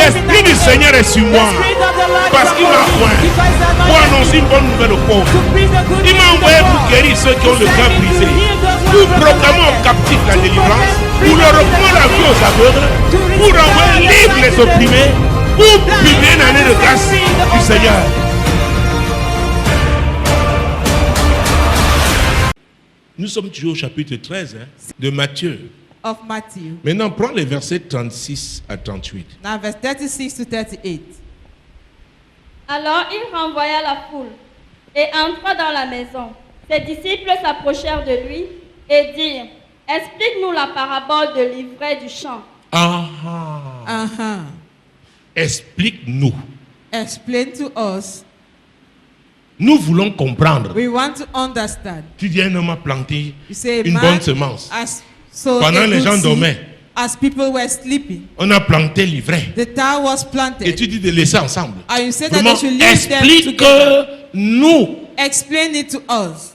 L'Esprit du Seigneur est sur moi. Parce qu'il m'a oint pour annoncer une bonne nouvelle aux pauvres. Il m'a envoyé pour guérir ceux qui ont le cœur brisé, pour proclamer aux captifs la délivrance, pour leur reprendre la vie aux aveugles, pour envoyer libre les opprimés, pour publier une année de grâce du Seigneur. Nous sommes toujours au chapitre 13 de Matthieu. Of Matthew. Maintenant, prends les versets 36 à 38. Now verse 36 to 38. Alors il renvoya la foule et entra dans la maison. Ses disciples s'approchèrent de lui et dirent, explique-nous la parabole de l'ivraie du champ. Explique-nous. Explain to us. Nous voulons comprendre. We want to understand. Tu dis un homme a planté You say, une man bonne semence. So Pendant les gens dormaient, as people were sleeping, on a planté l'ivraie. the tower was planted. Et tu dis de laisser ensemble. And you said that Vraiment, they should leave them together. explique-nous. Explain it to us.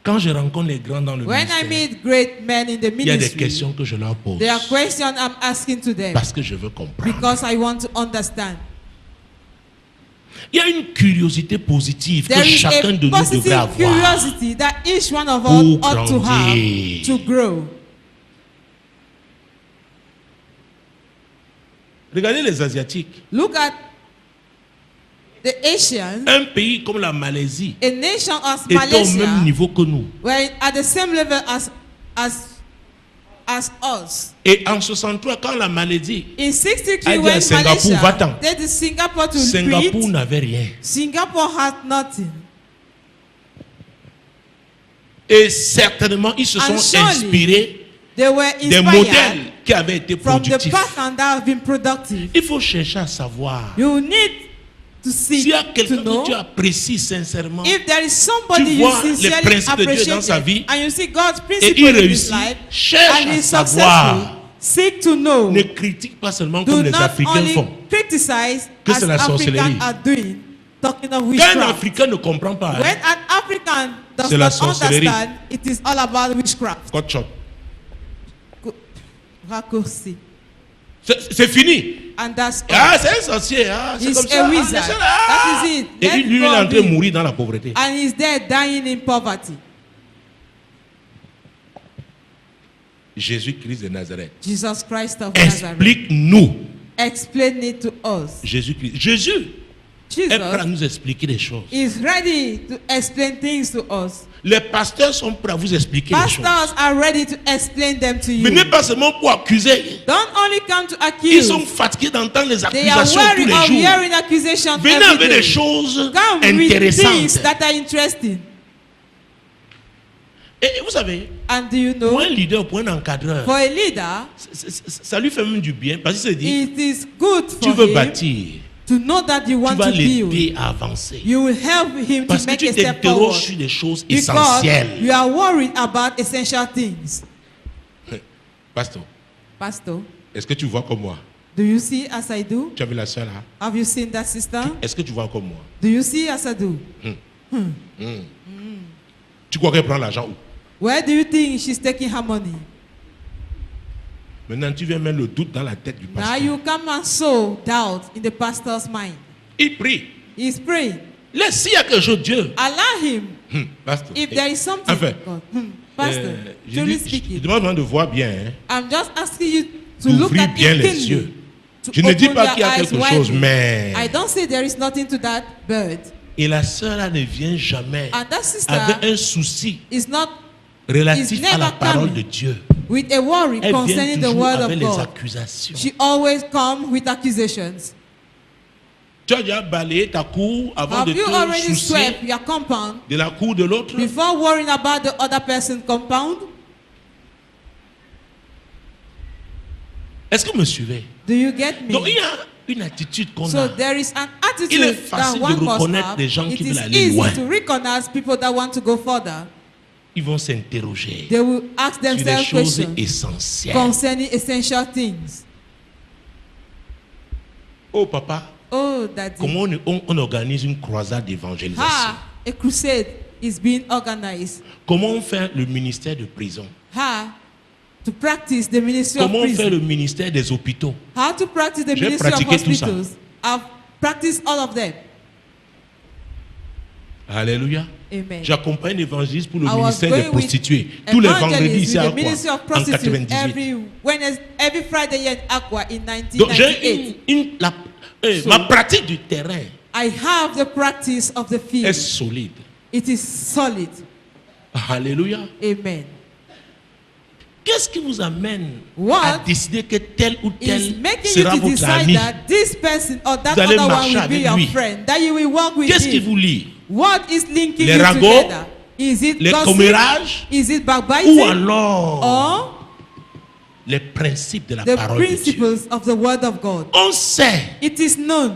Quand je rencontre les grands dans le When I ministère, meet great men in the il y a des ministry, questions que je leur pose. there are questions I'm asking to them Parce que je veux comprendre. because I want to understand. Il y a une curiosité positive que There is chacun de a nous devrait positive avoir. curiosity that each one of us Pour ought to grandir. have to grow. Regardez les Asiatiques. Look at the Asians. Un pays comme la Malaisie A nation as est au même Malaysia niveau que nous. were at the same level as us. Et en 63, quand la Malaisie, In 63, a dit à when Singapour, va-t'en. Malaysia did Singapore to Singapour retreat, n'avait rien. Singapore had nothing. Et certainement, ils se And sont surely, inspirés They were des inspired modèles qui avaient été from the productifs. pattern that have been productive. Il faut chercher à savoir You need to s'il seek y a to quelqu'un know que tu apprécies sincèrement if there is somebody Tu you vois les sincerely principes de Dieu dans sa vie, appreciate and you see God's et principle il in his réussit, life cherche and à he's savoir. successful, seek to know. Ne critique pas seulement Do comme les not Africains only font. criticize Que as c'est la sorcellerie. Africans are doing, talking of Quand un witchcraft. Africain ne comprend pas, When an African does C'est la not sorcellerie. understand, it is all about witchcraft. cut short. Raccourci. C'est fini. And that's all. Ah, c'est un sorcier. Ah, c'est He's comme a ça. wizard. Ah, That is it. et Let lui, il est go en of train de him. mourir dans la pauvreté. And he's there dying in poverty. Jésus-Christ de Nazareth. Jesus Christ of Nazareth. Explique-nous. Explain it to us. Jésus-Christ. Jésus est prêt à Jesus nous expliquer des choses. is ready to explain things to us. Les pasteurs sont prêts à vous expliquer des choses. Pastors are ready to explain them to you. Venez pas seulement pour accuser. Don't only come to Ils accuse. sont fatigués d'entendre les They are accusations tous weary les of jours. hearing accusations Venez every avec day. des choses Come with things intéressantes. that are interesting. Et vous savez, And do you pour know, un leader, pour un encadreur, for a leader, ça lui fait même du bien. Parce qu'il se dit, it is good tu for veux him bâtir, to know that you tu want vas to build. l'aider à avancer. You will help him to Parce que make tu a step t'interroges forward. sur des choses Because essentielles. you are worried about essential things. Pasteur, Pastor, est-ce que tu vois comme moi? do you see as I do? Tu as vu la soeur là? Have you seen that sister? Est-ce que tu vois comme moi? Do you see as I do? Tu crois qu'elle prend l'argent où? Where do you think she's taking her money? Maintenant, tu viens mettre le doute dans la tête du Now pasteur. you come and sow doubt in the pastor's mind. Il prie. He's praying. Laisse, s'il y a quelque chose, Dieu. Allow him. Pasteur. If there is something, Enfin, God. Pastor, je truly dis- je speaking, demande vraiment de voir bien. Hein, I'm just asking you to look d'ouvrir at bien it les keenly. yeux. To Je ne dis open pas your qu'il y a eyes quelque chose, widely. mais... I don't say there is nothing to that bird. Et la sœur là ne vient jamais And that sister avec un souci is not relatif is à la never parole coming de Dieu. with a worry Elle vient concerning the toujours word avec of les God. accusations. She always comes with accusations. Tu as déjà balayé ta cour avant Have de you te already soucier swept your compound de la cour de l'autre? before worrying about the other person's compound? Est-ce que vous me suivez? Do you get me? Donc il y a une attitude qu'on So a. there is an Il est attitude that facile de one must reconnaître have. des gens It qui is veulent aller easy loin. to recognize people that want to go further. Ils vont s'interroger They will ask sur des themselves choses questions essentielles. concerning essential things. Oh papa, Oh, daddy. comment on organise une croisade d'évangélisation? A crusade is being organized. Comment on fait le ministère de prison? To practice the ministry of Comment faire le prison. ministère des hôpitaux? How to practice the J'ai ministry of pratiqué tout ça. hospitals. I've practiced all of them. Alléluia. Amen. J'accompagne l'évangéliste pour le I was ministère des going with prostituées. Tous les vendredis evangelists ici with à the ministry of Aqua, en prostitutes 98. every Friday here in Aqua in Donc j'ai 1998. ma pratique du terrain I have the practice of the est field. solide. It is solid. Alléluia. Amen. Qu'est-ce qui vous amène What à décider que tel ou Is tel making sera you to votre decide ami? that this person or that Vous allez other one marcher will be avec your lui. friend, that you will walk with Qu'est-ce qui him. vous lie? What is linking Les you ragots, together? Is it les gossip? commérages, Is it ou backbiting? alors Or les principes de la the parole de Dieu? principles of the word of God? On sait, It is known.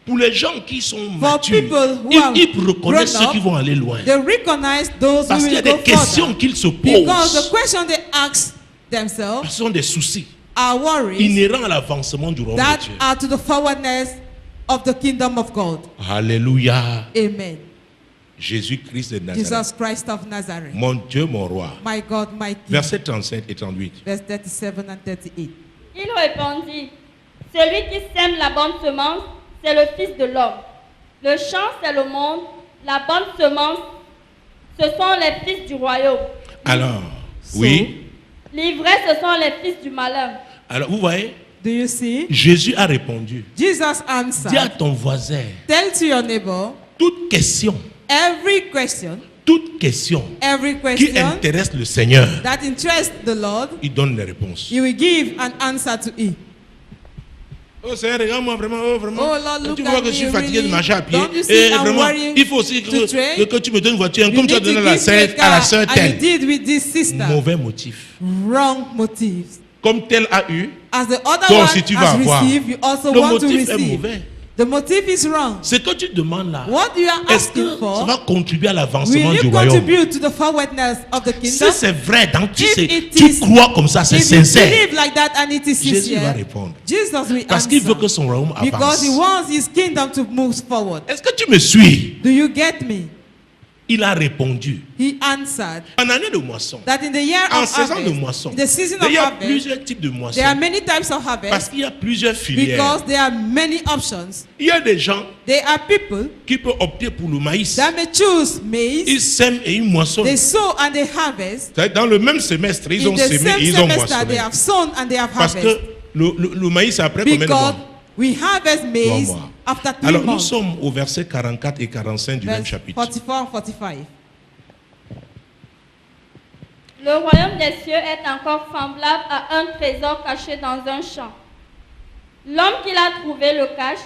pour les gens qui sont For matures, people who are ils reconnaissent grown ceux qui up, vont aller loin. They recognize those Parce who qu'il y a will go des questions further. qu'ils se Because the posent. question they ask themselves Ce sont des soucis are worries inhérents à l'avancement du royaume that de Dieu. are to the forwardness of the kingdom of God. Alléluia. Amen. Jésus-Christ de Nazareth. Jesus Christ of Nazareth. Mon Dieu, mon roi. My God, my King. Versets 37 et 38. Verse 37 and 38. Il répondit, celui qui sème la bonne semence, c'est le Fils de l'homme. Le champ, c'est le monde. La bonne semence, ce sont les fils du royaume. Alors, So, oui. L'ivresse, ce sont les fils du malin. Alors, vous voyez, Do you see? Jésus a répondu. Jesus Dis à answered. ton voisin, Tell to your neighbor, toute question every question qui question intéresse le Seigneur, that interests the Lord, il donne les réponses. you will give an answer to it. Oh Seigneur, regarde-moi vraiment, vraiment. Oh Lord, look Tu vois at que je suis me, fatigué de really. marcher à pied. Don't you see Et I'm vraiment, worrying il faut aussi to train? que tu me donnes une voiture, You comme tu as need to donné à la give me a sœur, à la car, sœur and you telle. did with this sister. Mauvais motif. Wrong motives. Comme tel a eu, As the other toi one aussi tu vas has avoir. received, you also Le want to motif est receive. mauvais. The motive is wrong. Ce que tu demandes là, What you are est-ce asking que ça for, va contribuer à will l'avancement du you royaume? contribute to the forwardness of the Si kingdom? c'est vrai, donc tu If sais, it tu is- crois comme ça, c'est If you sincère. believe like that and it is Jésus va sincere, répondre. Jesus will Parce qu'il veut que answer. son royaume Because avance. he wants his kingdom to move forward. Est-ce que tu me suis? Do you get me? Il a répondu. He answered En année de moisson, that in the year en of saison de harvest, moisson, in the season il of y a harvest, plusieurs types de moissons. there are many types of Parce harvest qu'il y a plusieurs filières. because there are many options. Il y a des gens There are people qui peuvent opter pour le maïs. that may choose Ils maize, sèment et ils moissonnent. they sow and they harvest. Dans le même semestre, ils In ont the semé same et ils ont semester, they moissonné. have sown and they have Parce que harvested. le maïs, c'est après combien de Because mois? we harvest 3 maize mois. after 3 Alors nous months. sommes au verset 44 et 45 du même Verse chapitre. 44 and 45. Le royaume des cieux est encore semblable à un trésor caché dans un champ. L'homme qui l'a trouvé le cache,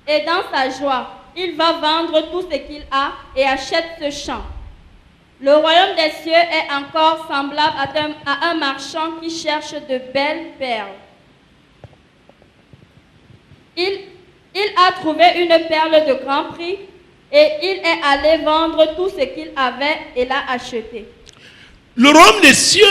et dans sa joie, il va vendre tout ce qu'il a et achète ce champ. Le royaume des cieux est encore semblable à un marchand qui cherche de belles perles. Il a trouvé une perle de grand prix et il est allé vendre tout ce qu'il avait et l'a acheté. Le royaume des cieux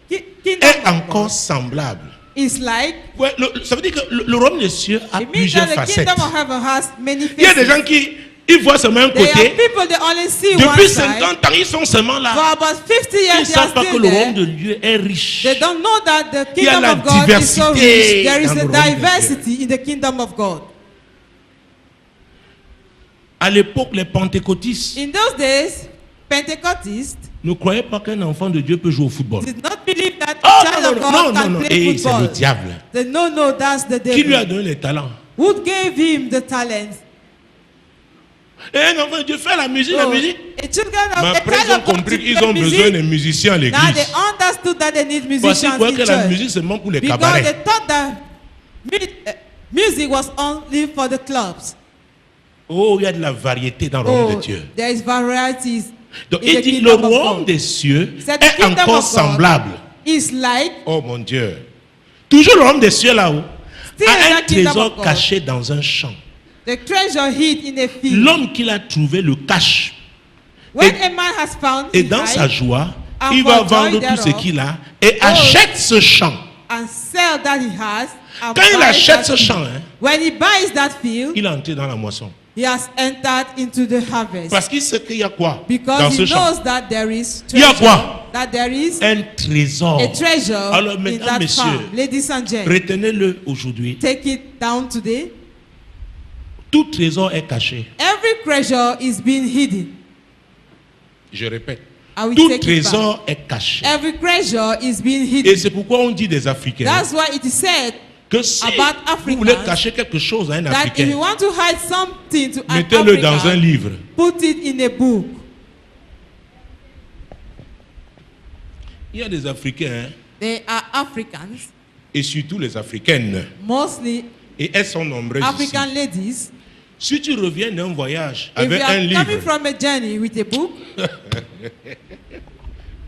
Kingdom est of encore God semblable. is like, Ouais, ça veut dire que le royaume des cieux a it means plusieurs that the facettes. kingdom of heaven has many Il y a des faces. gens qui ils voient seulement un There are côté. people that only see one Depuis side. 50 ans, ils sont seulement For là. about 50 Ils years, ne they savent are pas que still le royaume de there. Dieu est riche. They don't know that the Il y a kingdom la of God is so diversité rich. There is dans a le royaume de diversity in the kingdom of God. À l'époque, les pentecôtistes In those days, Pentecostals ne croyaient pas qu'un enfant de Dieu peut jouer au football. did not believe that Oh a child non, of non, God non, can non, play et c'est le football. diable. They no, that's the Qui lui a devil. donné les talents? Who gave him the talent? Et un enfant de Dieu fait la musique, la So, music. a children of, Mais a après, child ils ont of God compris to qu'ils play ont music. besoin de musiciens à Now they l'église. understood that they need Parce qu'ils musicians croyaient in que la church. musique, c'est seulement pour les Because cabarets. they thought that music was only for the clubs. Oh, il y a de la variété dans le royaume Oh, de Dieu. there is varieties Donc, in il the dit, le kingdom of royaume God. des cieux Said the est kingdom encore of God semblable. is like Oh mon Dieu. Toujours le royaume des cieux là-haut Still a un that kingdom trésor of God. caché dans un champ. the treasure hid in a field. L'homme qui l'a trouvé le cache. When Et- a man has found Et his dans sa eye joie, and il va for vendre joy tout ce thereof, qu'il a et achète ce champ. and sell that he has, and Quand il buys achète that ce field. champ, hein, When he buys that field, il est entré dans la moisson. he has entered into the harvest. Parce qu'il sait qu'il y a quoi dans Because ce he champ? knows that there is Il y a treasure. quoi? that there is un trésor. a treasure Alors, in mesdames, that messieurs, farm. Ladies and gents, retenez-le aujourd'hui. take it down today. Tout trésor est caché. Every treasure is being hidden. Je répète. I will Tout take it trésor back. est caché. Every treasure is being Et hidden. c'est pourquoi on dit des Africains That's why it is said que si about vous voulez Africans cacher quelque chose à un that if Africain, you want to hide something to an mettez-le dans un African, livre. put it in a book. Il y a des Africains, hein, They are Africans, et surtout les Africaines, mostly et elles sont nombreuses ici. African ladies. Si tu reviens d'un voyage If avec you un are coming livre, from a journey with a book,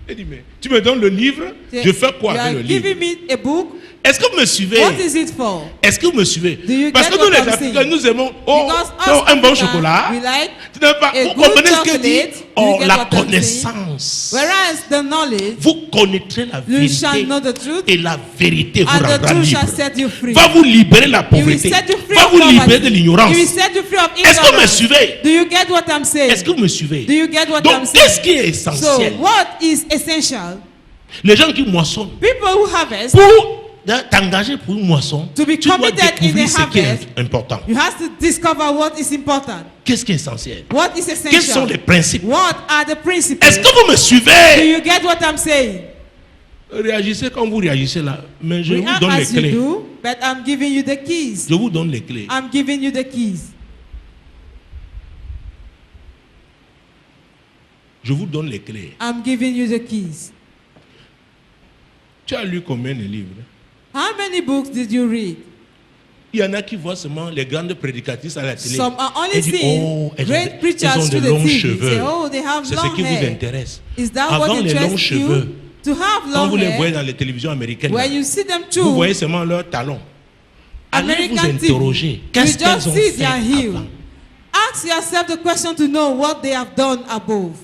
elle dit, mais tu me donnes le livre, je fais quoi you avec are le livre? giving me a book. Est-ce que vous me suivez? What is it for? Est-ce que vous me suivez? Do you Parce get que nous what les I'm Africains, saying? nous aimons Because un bon Africans, chocolat. we like Tu n'as pas, a vous good comprenez ce que dit? chocolate. You get La what I'm saying? connaissance. Whereas the knowledge, Vous connaîtrez la you shall vérité. know the truth, Et la vérité vous and the rendra truth libre. shall set you free. Va vous libérer de la It will pauvreté. set you free Va of vous libérer poverty. de l'ignorance. It will set you free of Est-ce que vous me ignorance. suivez? Do you get what I'm saying? Est-ce que vous me suivez? Do you get what Donc, I'm saying? qu'est-ce qui est So, essentiel? what is essential? Les gens qui moissonnent, People who harvest, pour t'engager pour une moisson, To be tu dois committed in découvrir the ce qui est harvest. important. you have to discover what is important. Qu'est-ce qui est essentiel? What is essential? Quels sont les principes? What are the principles? Est-ce que vous me Do suivez? you get what I'm saying? Réagissez comme vous réagissez là. Mais je vous React donne les as you clés. do, but I'm giving you the keys. Je vous donne les clés. I'm giving you the keys. Je vous donne les clés. I'm giving you the keys. Tu as lu combien de livres? How many books did you read? Il y en a qui voient seulement les grandes prédicatrices à la télé. Some are only Et disent, seeing oh, elles great ont preachers de through the longs TV. cheveux. Say, oh, they have C'est ce long qui vous hair. intéresse. Is that Avant what les longs interests cheveux, you? To have quand vous long les voyez hair, dans les télévisions américaines, when là, you see them vous too, voyez seulement leurs talons. Allez vous American interroger. TV, you Qu'est-ce qu'elles just ont see fait their heel. avant? Ask yourself the question to know what they have done above.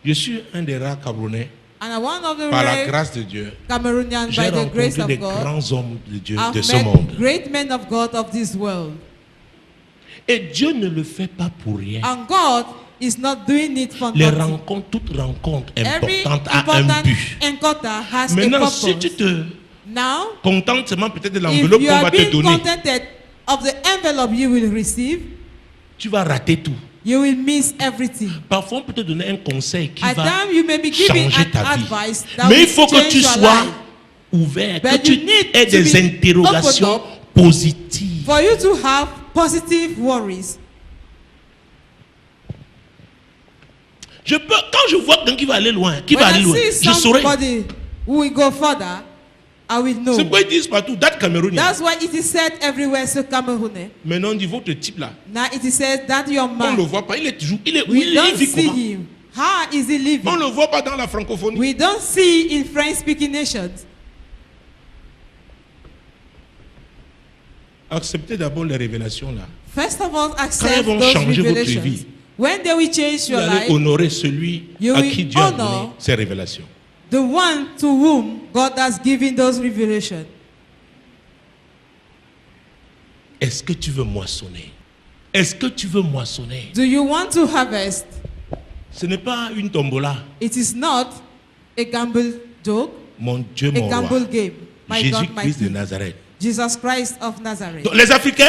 Je suis un des rares Camerounais, And one of the par la rare grâce de Dieu, Cameroonians, j'ai by the grace rencontré of des God, grands hommes de Dieu I've de ce met monde. great men of God of this world. Et Dieu ne le fait pas pour rien. And God is not doing it for Les nothing. rencontres, toute rencontre Every importante a un important but. encounter has a Maintenant, purpose. si tu te Now, contentes seulement peut-être de if l'enveloppe you qu'on are va te being donner, contented of the envelope you will receive, tu vas rater tout. you will miss everything. Parfois, on peut te donner un conseil qui At va times, you may be giving changer an ta vie. advice that Mais will il faut que change tu your sois life. ouvert, que But tu you need aies to des be interrogations open up positives. For you to have positive worries. Quand je vois quelqu'un qui va aller loin, qui When va aller I loin, see je saurai. somebody who will go further, I will know. C'est pourquoi ils disent partout, that Camerounien. That's why it is said everywhere, so Cameroon. Maintenant, on dit votre type là, Now it is said that your on ne le man, voit pas, il est toujours, il we don't vit see comment? him. How is he living? On ne le voit pas dans la francophonie. We don't see in French-speaking nations. Acceptez d'abord les révélations là. First of all, Quand elles accept vont those changer votre revelations. vie, When they will change vous your allez life, honorer celui You à will qui Dieu a honor donné ces révélations. the one to whom God has given those revelations. Est-ce que tu veux moissonner? Est-ce que tu veux moissonner? Do you want to harvest? Ce n'est pas une tombola. It is not a gamble joke, Mon Dieu, a mon gamble roi. game. My God, my Jésus-Christ de King. Nazareth. Jesus Christ of Nazareth. Donc, les Africains,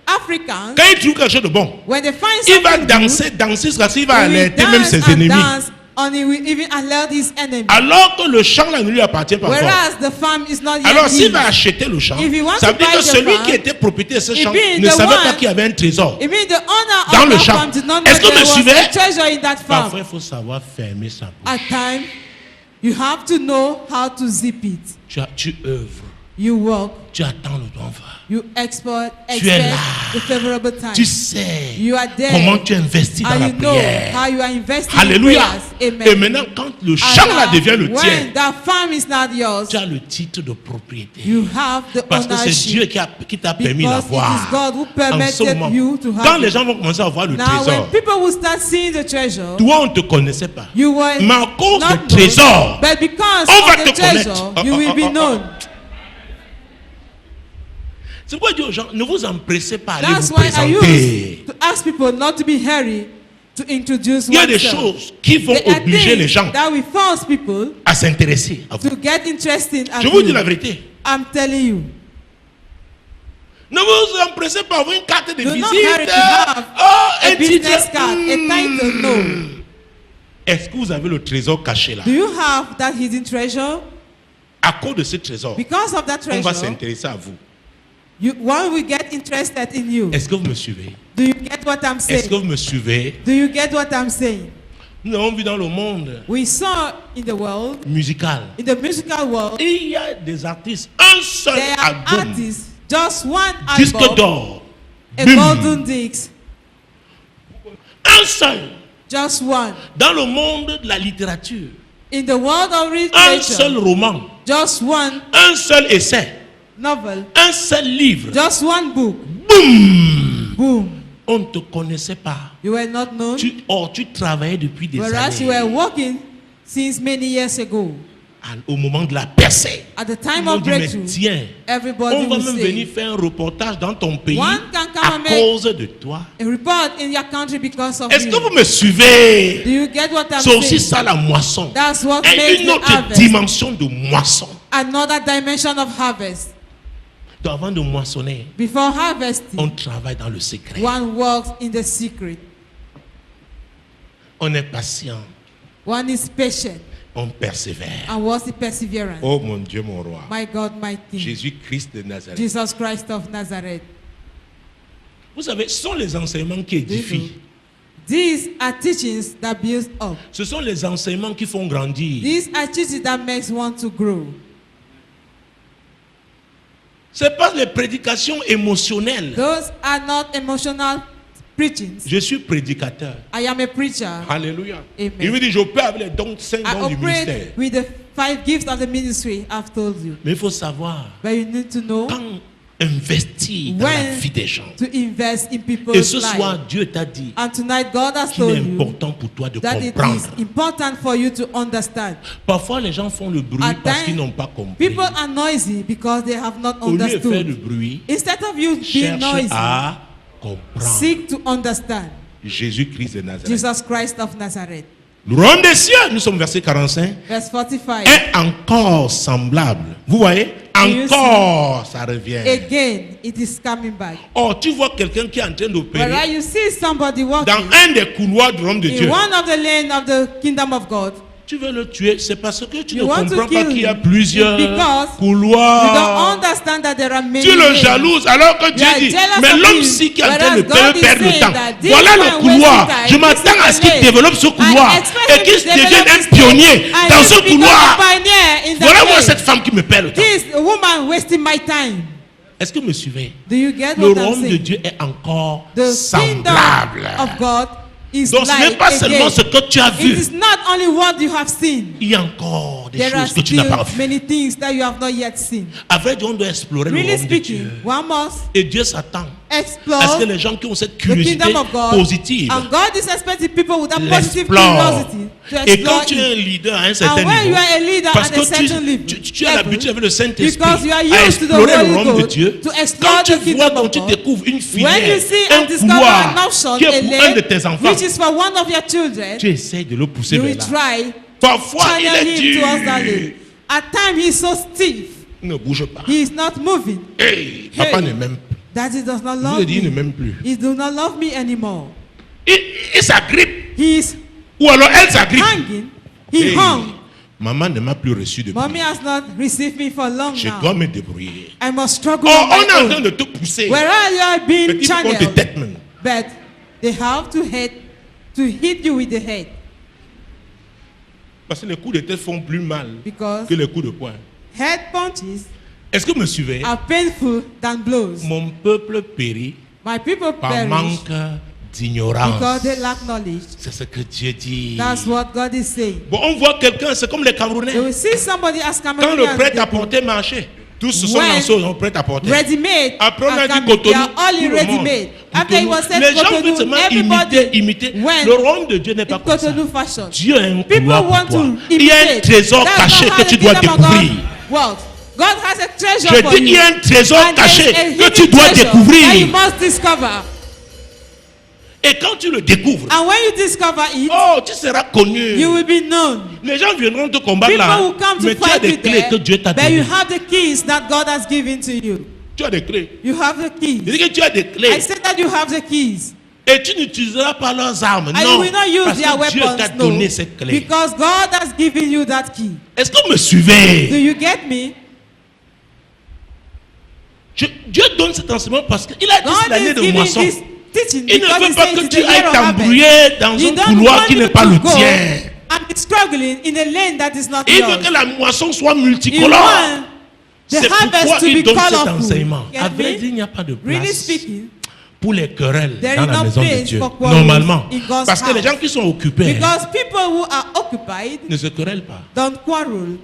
Africans, quand ils trouvent quelque chose de bon, when they find il va something good, danser jusqu'à ce qu'il va he will alerter même dance ses and ennemis. dance, and he will even alert his enemy. Alors que le champ là ne lui appartient pas encore. Whereas the farm is not yet Alors s'il his. va acheter le champ, If he wants ça to veut dire buy que the celui farm, qui était propriétaire de ce it champ means ne the savait pas one- qu'il y avait un trésor. It means the owner Dans of le that champ. farm did not know Est-ce que there vous me was suivez? a treasure in that farm. Parfois, il faut savoir fermer sa bouche. At times, you have to know how to zip it. Tu œuvres, You work, tu attends le temps va. you expect Tu es là. the favorable time. Tu sais You are there. comment tu investis dans And la you know prière. how you are investing Alléluia. in prayers. Et Amen. maintenant, quand le champ là And devient le when tien, that farm is not yours, tu as le titre de propriété. you have the Parce que c'est Dieu ownership. qui t'a permis Because it d'avoir. is God who En ce permitted moment, you to have quand les it. gens vont commencer à voir le Now, trésor, when people will start seeing the treasure, toi on ne te connaissait pas. you were Mais à cause not du known, trésor, but because on va of the te connaître. treasure, you will be known. C'est pourquoi je dis aux gens, ne vous empressez pas à aller That's vous why I présenter. used to ask people not to be hurry to introduce Il y a des oneself. choses qui vont There are obliger les things gens that will force people à s'intéresser à vous. to get interested in Je vous dis you. la vérité. I'm telling you. Ne vous empressez pas à avoir une carte de Do not visite. hurry to have Oh, a un business titre. card, a title, no. Est-ce que vous avez le trésor caché là? Do you have that hidden treasure? À cause de ce trésor, Because of that on va treasure, s'intéresser à vous. one will get interested in you. Est-ce que vous me suivez? Do you get what I'm Est-ce que saying? vous me suivez? Do you get what I'm saying? Nous avons vu dans le monde We saw in the world, musical. in the musical world, Il y a des artistes, un seul there are album, artists, just one disque album, d'or, a Boom. golden disc, un seul. just one. Dans le monde de la littérature, In the world of un seul literature, roman, just one un seul essai, novel, un seul livre. just one book. Boum! Boom. On ne te connaissait pas. You were not known, Tu travaillais depuis des whereas you were années. working since many years ago. Au moment de la percée, At the time ils m'ont of dit, mais breakthrough, tiens, everybody on va will même venir say, faire un reportage dans ton pays One can come à and make cause de toi. a report in your country because of Est-ce que you. vous me suivez? Do you get what I'm C'est aussi saying? ça la moisson. That's what Et makes une the autre harvest. dimension de moisson. Another dimension of harvest. Donc avant de moissonner, Before harvesting, on travaille dans le secret. one works in the secret. On est patient. One is patient On persévère. and what's the perseverance? Oh mon Dieu, mon roi. My God, my King. Jésus-Christ de Nazareth. Jesus Christ of Nazareth. Vous savez, ce sont les enseignements qui édifient. These are teachings that build up. Ce sont les enseignements qui font grandir. These are teachings that makes one to grow. Ce n'est pas les prédications émotionnelles. Those are not emotional preachings. Je suis prédicateur. I am a preacher. Alléluia. Amen. Il veut dire, je peux avoir les dons, 5 I dons du ministère. operate with the 5 gifts of the ministry I've told you. Mais il faut savoir, But you need to know quand investir dans la when vie des gens. to invest in Et people's ce soir, lives. Dieu t'a dit And tonight God has qu'il est told you important pour toi de that it comprendre. is important for you to understand. Parfois, les gens font le bruit At parce times, qu'ils n'ont pas compris. People are noisy because they have not Au lieu de faire le understood. bruit, Instead of you being cherche noisy, à comprendre. seek to understand. Jésus-Christ de Nazareth. Jesus Christ of Nazareth. Le royaume des cieux, nous sommes verset 45, Verse 45. est encore semblable. Vous voyez? you Encore, ça revient. Again, it is coming back. Oh, tu vois quelqu'un qui est en train d'opérer Whereas you see somebody dans walking un des couloirs du royaume de Dieu. in one of the lanes of the kingdom of God, Tu veux le tuer, c'est parce que tu You ne want to comprends pas kill qu'il y a him plusieurs because you couloirs. don't understand that there are many Tu le lanes. jalouses alors que Dieu are dit, jealous mais of l'homme him, ci qui est en train de whereas God is perdre le saying temps, that this voilà man le couloir. wasting time. Je m'attends This à is ce the qu'il lane. développe ce couloir I expect et him qu'il to develop devienne un this pionnier lane. dans I ce need to become a couloir. pioneer in that Voilà moi lane. cette femme qui me perd le temps. This woman wasting my time. Est-ce que vous me suivez? Do you get Le what I'm royaume de saying? Dieu est encore The semblable. kingdom of God is Donc ce n'est like pas seulement ce again. que tu as It vu. is not only what you have seen. Il y a encore des There are choses que tu n'as still pas vues. many things that you have not yet seen. À vrai dire, on doit explorer le Really royaume de speaking, Dieu. one must Et Dieu s'attend explore à ce que les gens qui ont cette the curiosité kingdom of God. positive And God is expecting people with that positive l'explorent. curiosity to Et quand explore tu es un it. leader à un certain And when you niveau, are a leader parce at a que certain level, tu as l'habitude avec le Saint-Esprit because you are à used to the explorer le Holy royaume de God, Dieu, to explore quand tu the kingdom vois, of donc tu God, découvres une when filière, you see un and discover an couloir option, qui a est pour un de lane, tes enfants, which is for one of your children, tu essaies de le pousser you vers will là. try Parfois, il channel est him towards that dur. lane. At times he is so stiff, Il ne bouge pas. he is not moving. Hey, papa Hey. ne m'aime plus. Daddy does not Je love lui ai dit, il ne me. m'aime plus. He does not love me anymore. Il s'agrippe. He is Ou alors elle s'agrippe. hanging. He Hey, hung. maman ne m'a plus reçu depuis. Mommy has not received me for long Je now. dois me débrouiller. I must struggle Oh, on my on est en train own. de te pousser. Whereas you are Mais being il faut qu'on te channeled, tête même. but they have to hit you with the head Parce que les coups de tête font plus mal because que les coups de poing. head punches Est-ce que vous me suivez? are painful than blows. Mon peuple périt My people par perish manque d'ignorance. because they lack knowledge. C'est ce que Dieu dit. That's what God is saying. Bon, on voit quelqu'un, c'est comme les Camerounais. You will see somebody as Quand le Cameroonians, prêt-à-porter marchait, tous se sont When lancés au prêt-à-porter. ready-made. Après, on a are dit coming. Cotonou. They are all Tout in le monde. ready-made. After it was said Les gens veulent Cotonou, seulement everybody imiter. went Le royaume de Dieu n'est pas in comme ça. Cotonou fashion. Dieu a un People couloir want pour toi. to Il y a un imitate. trésor That's caché not how que the tu dois kingdom of God découvrir. works. God has a treasure Je for dis qu'il y you. a un trésor And there is caché a que hidden tu dois treasure that you découvrir. must discover. Et quand tu le découvres, And when you discover it, oh, tu seras connu. you will be known. Les gens viendront te combattre People là. will come Mais to tu as fight des you clés que Dieu there, t'a but you données. have the keys that God has given to you. Tu as des clés. You have the Je keys. dis que tu as des I clés. said that you have the keys. Et tu n'utiliseras pas leurs armes. And you Non. will not use Parce their que Dieu t'a weapons, no. donné ces clés. Because God has given you that key. Est-ce que vous me Do suivez? you get me? Dieu donne cet enseignement parce qu'il a dit God c'est l'année is de giving moisson. this teaching Il ne because veut he pas says que it's tu the ailles year of harvest. t'embrouiller dans He un don't couloir want qui you n'est pas to le go tien. and be struggling in a lane that is not Il veut yours. que la moisson soit You multicolore. want the C'est harvest pourquoi to il be donne cet colorful. enseignement. Get À vrai me? dire, il n'y a pas de Really place speaking, pour les querelles there dans is la no maison de place Dieu. for quarrels Normalement. in God's Parce que les house. gens qui sont occupés because people who are occupied ne se querellent pas. don't quarrel.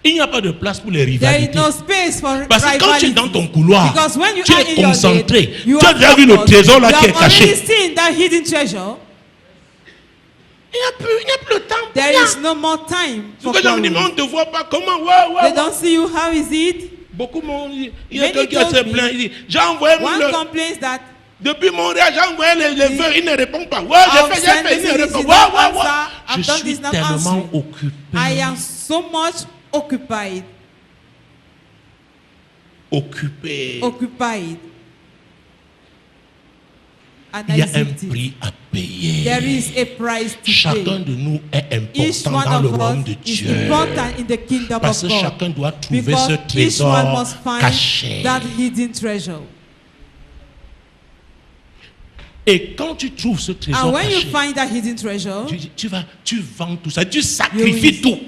Il n'y a pas de place pour les There is rivalités. no space for Parce que quand tu es rivality. dans ton couloir, Because when you tu are es in your concentré. lane, you Tu as are déjà vu le focused. trésor là You qui est have already caché. seen that hidden treasure. Il n'y a plus le temps pour There rien. is no more time Ce for que les gens me disent, quarrel. on ne te voit pas. Comment? Ouais. They don't see you. How is it? Beaucoup m'ont dit. Il y a Many quelqu'un qui told s'est me, plaint. Il dit, j'ai envoyé One le... complains that Depuis Montréal, j'ai envoyé les vœux. Il ne répond pas. Ouais, I've j'ai sent fait. Il ne this, répond he's pas. not answer. Je I've done suis this, not tellement answering. occupé. I am so much occupied. Occupé. Occupied. And Il y a I un zipped it. prix à payer. There is a price to Chacun pay. de nous est Each important one dans le of royaume us de is Dieu. important in the kingdom Parce of que God. chacun doit trouver Because ce each one trésor must find caché. that hidden treasure. Et quand tu trouves ce trésor And when you caché, find that hidden treasure, tu vends tout ça, tu sacrifies tout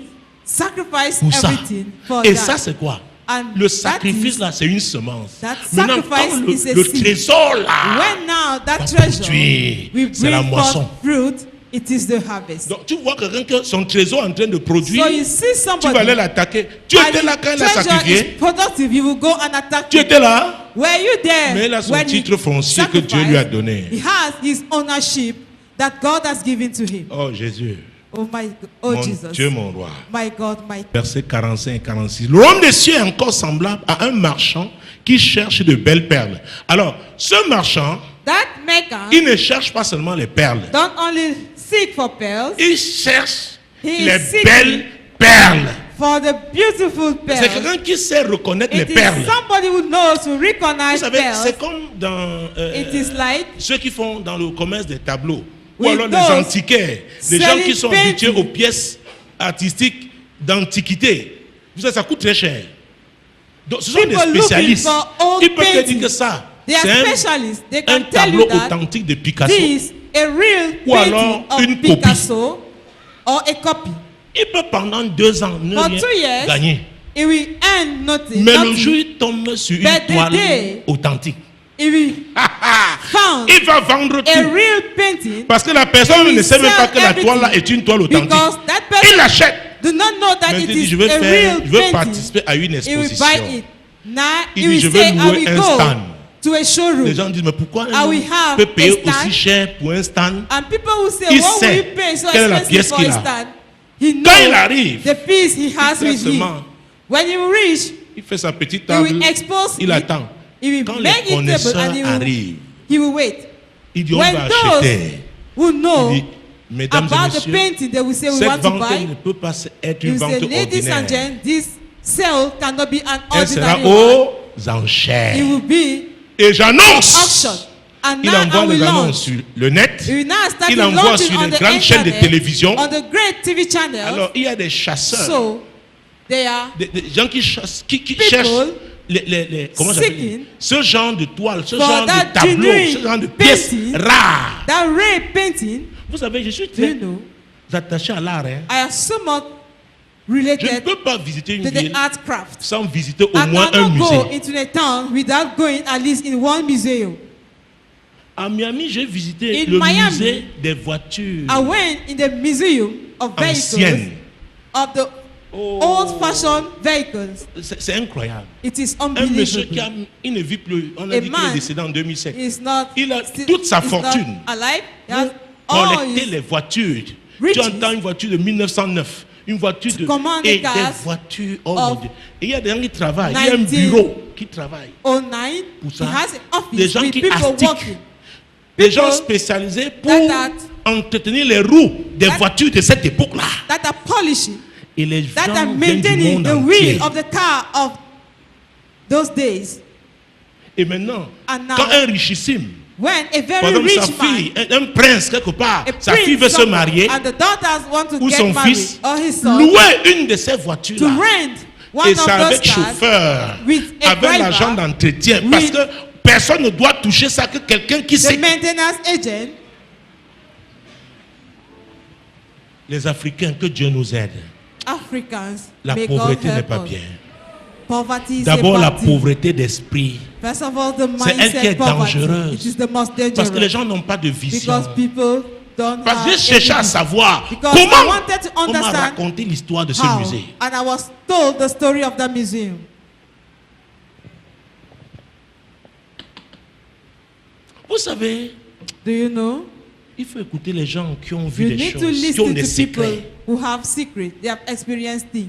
sacrifice pour ça. everything for Et that. ça, c'est quoi? And Le that sacrifice is- là, c'est une semence. that Maintenant, sacrifice quand is a le seed. trésor là, When now that va treasure produire, will c'est la bring moisson. forth fruit, it is the harvest. Donc tu vois quelqu'un que son trésor est en train de produire, So you see tu vas aller somebody, l'attaquer. Tu and étais là the quand il a treasure is sacrifié. productive, you will go and attack Tu it. étais là. Were you there? Mais il a son when titre he foncier que Dieu lui a sacrificed? donné. He has his ownership that God has given to him. Oh Jésus, Oh my, oh mon Jesus, Dieu, mon roi. my God, my. Versets 45 et 46. Le royaume des cieux est encore semblable à un marchand qui cherche de belles perles. Alors, ce marchand, That maker il ne cherche pas seulement les perles. don't only seek for pearls, Il cherche He is les seeking belles perles. for the beautiful C'est pearls. quelqu'un qui sait reconnaître les It is perles. somebody who knows to Vous recognize savez, pearls. c'est comme dans It is like ceux qui font dans le commerce des tableaux. Ou With alors des those antiquaires. Des gens qui sont selling habitués painting. aux pièces artistiques d'antiquité. Vous savez, ça coûte très cher. Donc, ce sont des People looking spécialistes. for old Ils peuvent te dire painting. que ça, They are c'est un specialists. They un can tell tableau you that authentique de Picasso. this a real Ou alors painting une of Picasso or a copy. Il peut pendant 2 ans ne For rien 2 years, gagner. it will earn nothing. Mais le nothing. jour, il tombe sur une But the toile day- authentique. It will found Il va vendre a tout. real painting Parce que la personne will ne sait même pas sell que la toile là everything. est une toile authentique. because that Il person l'achète. do not know that Mais it il dit, is je veux a faire, real je veux painting. participer à une He will exposition. buy it. Now Il he dit, will je veux say, I louer will un go stand. to a showroom. Les gens disent, mais pourquoi I un will homme have peut payer a stand. aussi cher pour un stand? And people will say, Il what will sait you pay so quelle est la expensive pièce for qu'il a a. stand? He Quand il knows arrive, the piece he has il with him. seulement- When he will reach, il fait sa petite he table, will expose il it. attend. He will Quand make les it table connaisseurs and arrivent, he will wait. il dit, on When va those acheter. who know Il dit, mesdames et about the messieurs, painting, they will say, we cette want to vente buy. ne peut pas être He une will say, vente ladies and ordinaire. gentlemen, this sale cannot be an Elle sera ordinary one. aux enchères. It will be Et j'annonce. auction. And Il now envoie I will les annonces launch. sur le net. We will now start Il envoie launching sur on les the grandes chaînes de internet, télévision. on the great TV channels. Alors, il y a des chasseurs, So they are des gens qui chassent, qui people cherchent comment j'appelle seeking ce genre de toile, ce for genre that de tableau, genuine ce genre de pièces painting. rares. that rare painting. Vous savez, je suis Do you très know? attaché à l'art. Hein. I am somewhat Je ne related peux pas visiter une to the ville art craft. sans visiter au I moins un cannot go musée. into a town without going at least in one museum. À Miami, j'ai visité In le Miami, musée des voitures I went in the museum of vehicles, anciennes. of the Oh. old-fashioned vehicles. C'est incroyable. It is Un monsieur qui unbelievable. il ne vit plus. On a A dit qu'il man est décédé en 2007. Is not Il a still- toute sa is not fortune. alive. He has Collecter all his les voitures. riches. Tu entends une voiture de 1909, une voiture to command et the cars des voitures. Oh mon of Dieu. Et il y a des gens qui travaillent. Il y a un 19 bureau qui travaille. or 9, Pour he ça, has an office des gens with qui people astiquent. working. Des gens People spécialisés pour that entretenir les roues des voitures de cette époque-là. that are polishing, Et les that are gens viennent du maintaining monde the entier. wheel of the car of those days. Et maintenant, And now, quand un richissime, when a par very exemple sa rich man, fille, un prince quelque part, a sa fille veut prince se somewhere, marier, and the daughters want to ou get son married, fils, or his son, louer une de ces to voitures-là. rent one Et of c'est those avec cars chauffeur, with a avec driver, l'agent d'entretien. Parce with que personne ne doit toucher ça que quelqu'un qui the sait. maintenance agent. Les Africains, que Dieu nous aide. Africans, La may God pauvreté n'est help pas us. bien. Poverty is D'abord, a la bad thing. pauvreté d'esprit. First of all, the C'est elle qui est mindset poverty. dangereuse. It is the most dangerous. Parce que les gens n'ont pas de vision. Because people don't Parce que have j'ai cherché à any vision. savoir Because I comment wanted to on m'a understand raconté l'histoire de ce how, musée. and I was told the story of the museum. Vous savez, Do you know? il faut écouter les gens qui ont vu You des need to choses, qui ont listen des to people secrets. who have secrets. They have experienced things.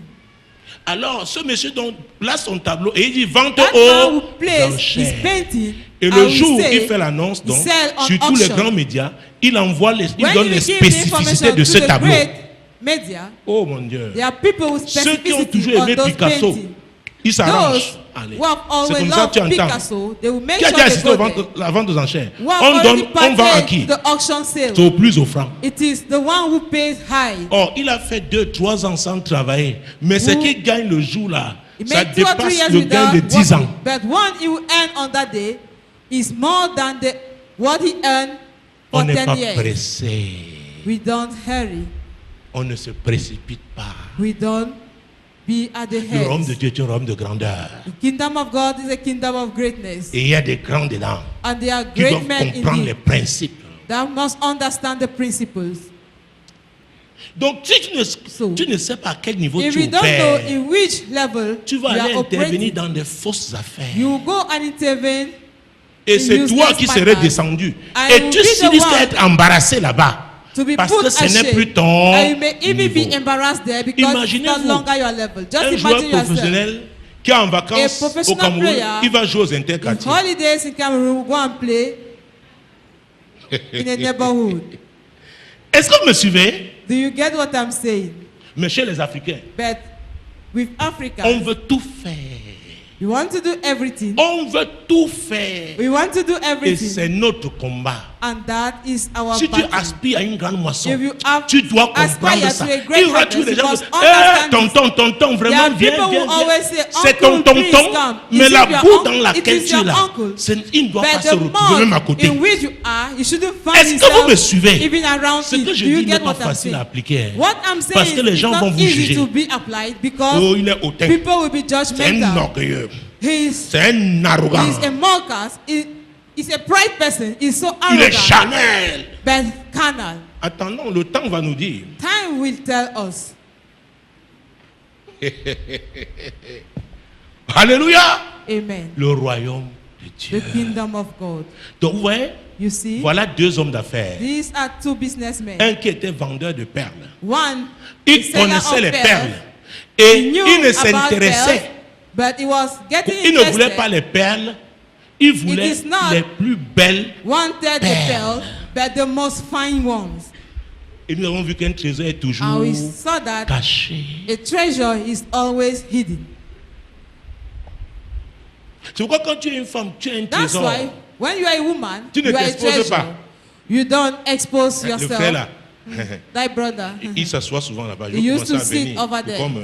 Alors, ce monsieur donc place son tableau et il dit vente That man who au plays his enchères. painting, Et I le will jour où say, il fait l'annonce, donc, sell on sur tous les auction. grands médias, il envoie il when donne you les give the spécificités information de to ce the tableau. great media, Oh mon Dieu. there are people with Ceux qui ont toujours specificity on aimé those Picasso, paintings. ils s'arrangent. Those Allez. who have C'est always comme ça que loved tu entends. Picasso, they will make Qui a sure déjà they assisté go à there. la vente aux enchères? Who have On already donne, on vend à qui? partake the auction sale. C'est au plus offrant. It is the one who pays high. Or, il a fait 2-3 ans sans travailler. Mais ce Who- qu'il gagne le jour là, He ça made 2 or 3 dépasse years le gain de without 10 ans. working. But one he will earn on that day is more than what he earned for On n'est 10 pas years. pressé. We don't hurry. On ne se précipite pas. We don't be at the Le royaume de head. Dieu est un royaume de grandeur. The kingdom of God is a kingdom of greatness. Et il y a des grands dedans And there are qui great doivent men comprendre in les it principes. that must understand the principles. Donc, si tu ne sais pas à quel niveau If tu you don't know opères, in which level tu you vas aller are intervenir operating, dans des fausses affaires. you will go and intervene. Et c'est useless toi qui serais matters. descendu. I Et will tu be the risques one d'être embarrassé là-bas. to be Parce put que ce n'est ashamed. plus ton And you may even niveau. be embarrassed there because it's Imaginez-vous, not longer your level. Just Un joueur imagine yourself. professionnel qui est en vacances A au professional Cameroun, player il va jouer aux In interquartiers. holidays in Cameroon, we go and play in a neighborhood. Est-ce que vous me suivez? Do you get what I'm saying? Mais chez les Africains, But with on Africans, veut tout faire. we want to do everything. On veut tout faire. We want to do Et everything. c'est notre combat. And that is our Si tu battle. aspires à une grande moisson, If you have tu dois aspire comprendre ça. to a great Il va trouver les harvest, gens you qui must disent, eh, understand tonton, There vraiment, are viens, people viens, who always viens. say, C'est ton "Uncle, please tonton, come." mais Is la it your boue uncle? dans laquelle It is tu es your là, uncle. il ne doit pas But se the retrouver même à mode côté. in which you are, you shouldn't find Est-ce que vous me suivez? even around Ce it. que je Do you dis n'est get pas what I'm facile à saying? appliquer. hein. What I'm saying Parce que les is gens it's vont not vous easy juger. to be applied because Oh, il est hautain. people will be C'est un judgmental. orgueilleux. He's C'est un arrogant. a Marcus. He's a pride person. He's so Il est arrogant. charnel. But carnal. Attendons, le temps va nous dire. Time will tell us. Alléluia. Amen. Le royaume de Dieu. The kingdom of God. Donc, vous voyez, You see, voilà 2 hommes d'affaires. these are 2 businessmen. Un qui était vendeur de perles. One, Il the seller connaissait of les pearls. perles. He Et knew il ne about s'intéressait. pearls, but he was getting Il ne voulait interested. pas les perles. Il voulait is not les plus belles. Wanted the pearls. pearl, but the most fine ones. Et nous avons vu qu'un trésor est toujours And we saw that caché. a treasure is always hidden. C'est pourquoi quand tu es une femme, tu as un That's trésor. why when you are a woman, Tu ne you are a t'exposes treasure. pas. You don't expose Le yourself. frère là, Thy brother. il s'assoit souvent là-bas. Je He vais used to commencer à sit venir. over there. Comme,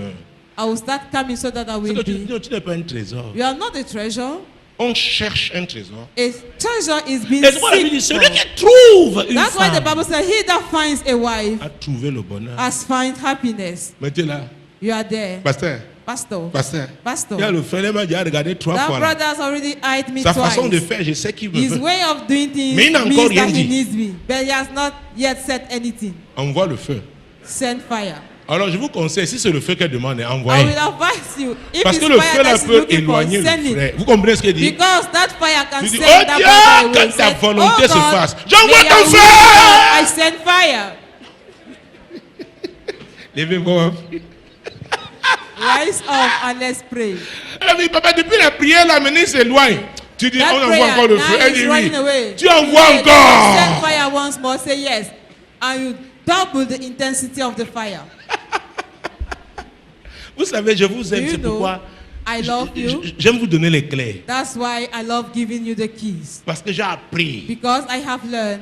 I will start coming so that I c'est will que tu, be. non, tu n'es pas un trésor. You are not a treasure. On cherche un trésor. A treasure is being Et c'est pourquoi la Bible dit, seeked celui for. qui trouve une That's why the femme Bible says, he that finds a wife a trouvé le bonheur. has found happiness. Mais tu es là, You are there. pasteur, Pastor. pasteur. Pastor. Il y a le frère, il m'a déjà regardé 3 That fois là. brother has already eyed me Sa twice. façon de faire, je sais qu'il me His veut. way of doing things Mais il n'a encore means rien that he dit. needs me. But he has not yet said anything. Envoie le feu. Send fire. Alors je vous conseille, si c'est le feu qu'elle demande, I envoyez. will advise you. If Parce it's que le fire feu là that she's peut looking for, éloigner send le it. frère. Vous comprenez ce qu'il dit? Because that fire can Tu dis, send oh that Dieu, brother away. que ta Said, volonté oh se God, fasse. J'envoie may ton your will be feu! done. I send fire. Levez-moi. Rise up and let's pray. Elle dit, papa, depuis la prière, la menée s'éloigne. Tu dis, That on envoie prayer encore le now feu. Elle is dit, running oui. away. Tu envoies Send encore. fire once more. Say yes. And you double the intensity of the fire. Vous savez, je vous Do aime, you c'est know pourquoi I love you? j'aime vous donner les clés. That's why I love giving you the keys. Parce que j'ai appris. Because I have learned.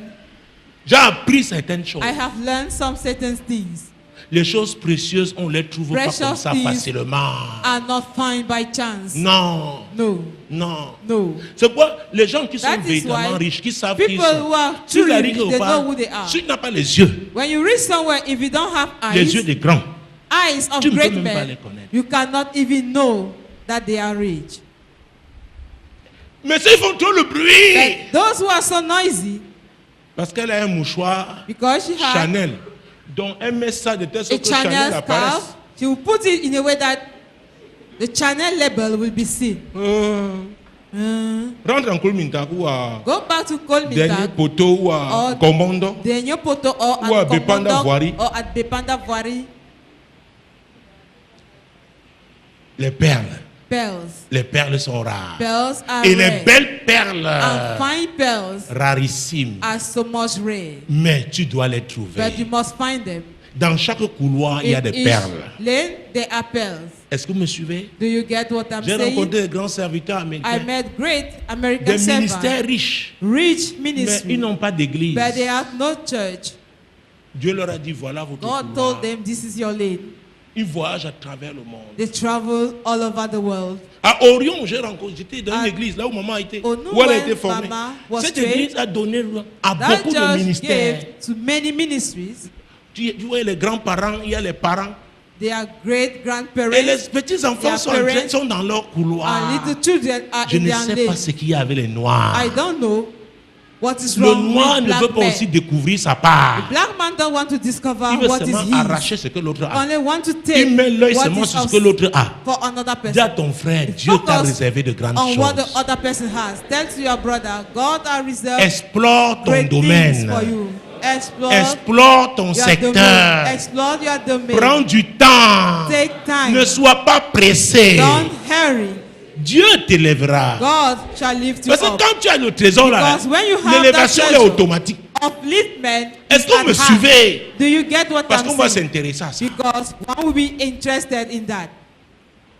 J'ai appris certaines choses. I have learned some certain things. Les choses précieuses, on les trouve pas Precious comme ça things facilement. are not found by chance. Non, No. non. No. C'est quoi les gens qui sont That is véritablement why riches, qui savent qui ils people sont. who are Si truly tu rich, arrives they au pas, know who they are. si tu n'as pas les yeux, When you reach somewhere, if you don't have les yeux eyes, des grands, eyes of tu ne peux great même pas men, les connaître. you cannot even know that they are rich. mais ils font trop le bruit. But those who are so noisy, Parce qu'elle a un mouchoir because she has Chanel, dont elle met ça de telle a sorte que Chanel Chanel apparaisse. scarf, she will put it in a way that the Chanel label will be seen. Rentre en Kolminta ou à Go back to Dernier Kolmita, Poteau ou à Or- Commando. Denyo Poto, or Ou à at Bepanda Komondok, Voirie. or at Bepanda Voirie, Les perles. pearls. Les perles sont rares. Pearls are Et les rare. belles perles And fine pearls rarissimes. are so much rare. Mais tu dois les But trouver. you must find them. Dans chaque couloir, il y a In des each perles. lane, there are pearls. Est-ce que vous me suivez? Do you get what I'm J'ai saying? rencontré des grands serviteurs I américains. met great American Des servants, ministères riches. rich Mais ils ministry, n'ont pas d'église. but they have no church. Dieu leur a dit, voilà votre God couloir. told them, this is your lane. Ils voyagent à travers le monde. They travel all over the world. À Orion, j'étais dans une À- église, là où maman était, Au où elle a été Nouwen, formée. Mama was Cette trained. église a donné à That beaucoup de church ministères. gave to many ministries. Tu vois, les grands-parents, il y a les parents. They are great Et grandparents, les petits-enfants Their sont, parents sont dans leur couloir. and little children are Je in ne their sais pas lane. ce qu'il y a avec les noirs. I don't know what is Le wrong noir with ne veut black pas men. aussi découvrir sa part. Black man don't want to discover Il veut what is seulement his. arracher ce que l'autre a. Only want to Il take met l'œil what seulement is sur ce of- que l'autre a. for another Dis à person. ton frère, Dieu t'a Focus réservé de grandes on what the choses. other person has. Tell to your brother, God has reserved Explore ton great things domaine. for you. Explore Explore ton your secteur. domain. Explore your domain. Prends du temps. Take time. Ne sois pas pressé. Don't hurry. Dieu t'élèvera. God shall lift you Parce que up. quand tu as le trésor là, Because when you have l'élévation that est treasure, automatique. Upliftment Est-ce is que vous me at hand. suivez? Do you get what Parce qu'on I'm va saying? s'intéresser à ça. Because one will be interested in that.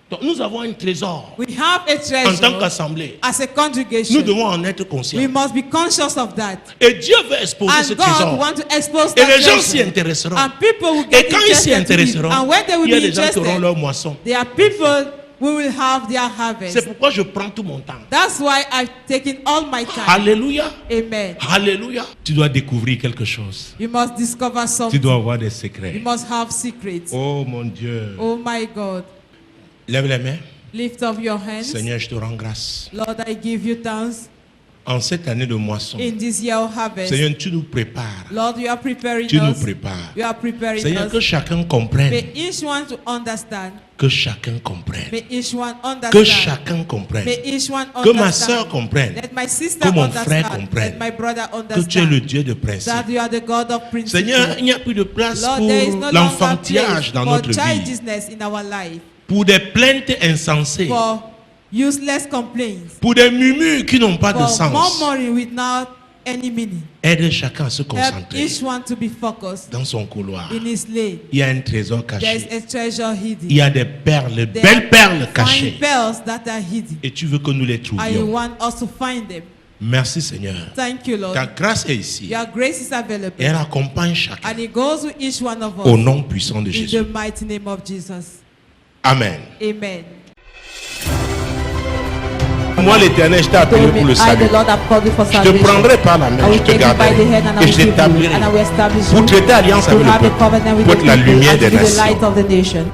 Donc, nous avons un trésor We have a en tant treasure qu'assemblée. as a congregation. Nous devons en être We conscients. must be conscious of that. Et Dieu veut exposer ce And God trésor. wants to expose Et that les gens treasure. s'y intéresseront. And people will Et get quand ils s'y interested to it. intéresseront, And when they will il y a be des gens qui auront interested, leur moisson. there are people who will have their harvest. C'est pourquoi je prends tout mon temps. That's why I've taken all my time. Alléluia. Amen. Alléluia. Tu dois découvrir quelque chose. You must discover Tu something. dois avoir des You secrets. must have secrets. Oh mon Dieu. Oh my God. Lève les mains. Lift up your hands. Seigneur, je te rends grâce. Lord, I give you thanks En cette année de moisson, in this year of harvest. Seigneur, tu nous prépares. Lord, you are preparing Tu nous us. prépares. You are preparing Seigneur, que us. chacun comprenne. May each one to understand. Que chacun comprenne. May each one Que understand. chacun comprenne. May each one Que ma understand. soeur comprenne. Let my sister Que mon understand. frère comprenne. Let my brother Que tu es le understand. Dieu de principe. That you are the God of principle. Seigneur, il n'y a plus de place Lord, pour there is no longer l'enfantillage place dans for notre vie. childishness in our life. Pour des plaintes insensées. For useless complaints. Pour des murmures qui n'ont pas de For sens. murmuring without any meaning. Aide chacun à se Help concentrer each one to be focused dans son couloir. in his lane. Il y a un trésor There is caché. a treasure hidden. Il y a des perles, There belles perles are cachées. fine pearls that are hidden. Et tu veux que nous les And you trouvions. want us to find them. Merci Seigneur. Thank you, Lord. Ta grâce est ici. Your grace is Et available. elle accompagne chacun. And it goes with each one of Au us. nom puissant de In Jésus. the mighty name of Jesus. Amen. Amen. Moi l'Éternel, je t'ai appelé pour le I, salut. the Lord, have called you for Je te salvation. prendrai par la I main, will je te take you by the garderai hand and I et will je keep you, t'établirai and I will establish pour you traiter alliance to avec le have a peuple, covenant with pour the être la people lumière and to des be the nations. light of the nation.